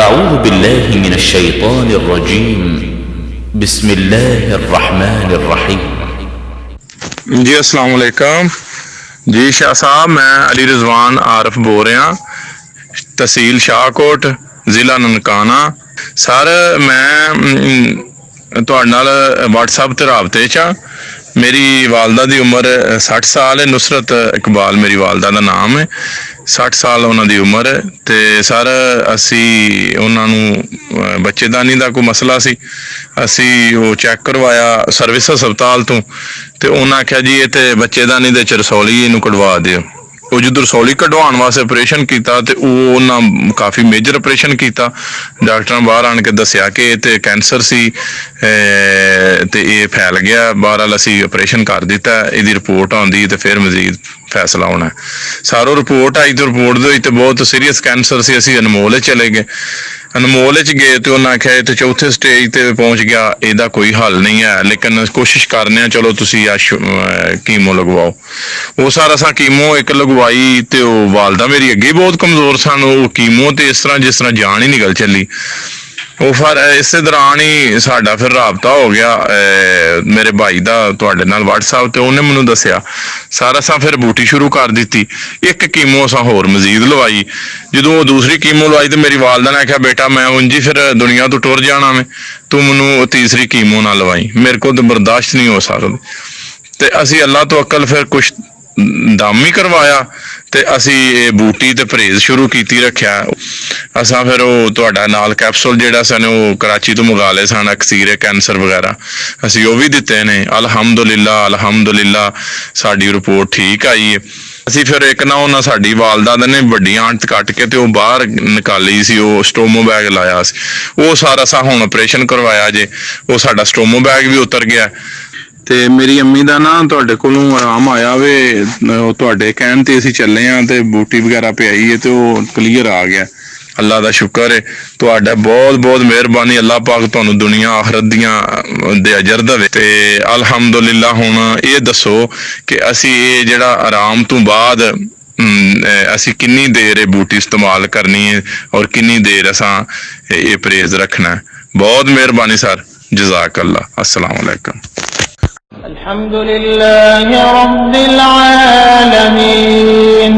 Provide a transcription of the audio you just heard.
أعوذ بالله من الشيطان الرجيم بسم الله الرحمن الرحيم जी अस्सलाम वालेकुम जी शाह साहब, मैं अली रिजवान आरफ बोल रहा, तहसील शाहकोट, ज़िला ननकाना। सर मैं तुहाडे नाल व्हाट्सएप ते राबते च। मेरी वालदा की उम्र 60 साल है। नुसरत इकबाल मेरी वालदा का नाम है। 60 साल उन्हां दी उम्र है। तो सर असी उन्हां नूं बच्चेदानी का कोई मसला सी, असी वो चैक करवाया सर्विस हस्पताल तो उन्हें आख्या जी ये तो बच्चेदानी दे च रसौली इनू कढ़वा दिओ। वो जो रसौली कढ़वाने वास्ते ऑपरेशन किया तो उन्हें काफ़ी मेजर ऑपरेशन किया। डॉक्टर बाहर आन के दसिया कि ये तो कैंसर सी ते ये फैल गया। बहरहाल असी ऑपरेशन कर दिता। इसकी रिपोर्ट आती तो फिर मजीद फैसला होना। सारो रिपोर्ट आई तो रिपोर्ट तो बहुत सीरीयस कैंसर से असी अनमोल चले गए। अनमोल गए तो उन्हें आख्या तो चौथे स्टेज पर पहुँच गया, इसका कोई हल नहीं है, लेकिन कोशिश करने चलो तुसी कीमो लगवाओ। वो सारा असा कीमो एक लगवाई तो वालदा मेरी अगे बहुत कमजोर सन। वो कीमो तो इस तरह जिस तरह जान ही निकल चली। वो फिर इस दौरान ही साडा फिर राबता हो गया मेरे भाई का तुहाडे नाल व्हाट्सएप ते। उन्हें मैनू दसिया सारा असा फिर बूटी शुरू कर दी। एक कीमो असा होर मजीद लवाई। जो वो दूसरी कीमो लवाई तो मेरी वालदा ने आख्या बेटा मैं उंज ही फिर दुनिया तो टुर जाना मैं, तू मैनू तीसरी कीमो ना लवाई, मेरे को तो बर्दाश्त नहीं हो सकती। तो असी अल्लाह तो अकल फिर कुछ दम ही करवाया तो असी बूटी तो परहेज शुरू की रखा। असा फिर वो तुहाडा नाल कैप्सूल जिहड़ा सन वो कराची तो मंगा ले सन, अक्सीरे कैंसर वगैरह असी वो भी दिते ने। अलहमदुलिल्लाह अलहमदुलिल्लाह साडी रिपोर्ट ठीक आई है। असी फिर एक ना उन्हें साडी वालदा ने वड्डी आंत कट के तो बाहर निकाली सी, वो स्टोमो बैग लाया सी। वो सारा सा हुण ऑपरेशन करवाया जे, वो साडा स्टोमो बैग भी उतर गया। तो मेरी अम्मी का ना तुहाडे कोलों आराम आया वे, तुहाडे कहण ते असीं चले हाँ तो बूटी वगैरह पियाई है तो क्लीयर आ गया। अल्लाह का शुक्र है। तुहाडा बहुत बहुत मेहरबानी। अल्लाह पाक तुहानूं दुनिया आखरत दियां दे अजर देवे। ते अलहमदुलिल्लाह हुण ये दसो कि असीं ये जिहड़ा आराम तो बाद असी किन्नी देर ये बूटी इस्तेमाल करनी है और किन्नी देर असां ये परहेज रखना है। बहुत मेहरबानी सर, जज़ाकल्लाह। अस्सलाम वालेकुम। अल्हम्दुलिल्लाहि रब्बिल आलमीन।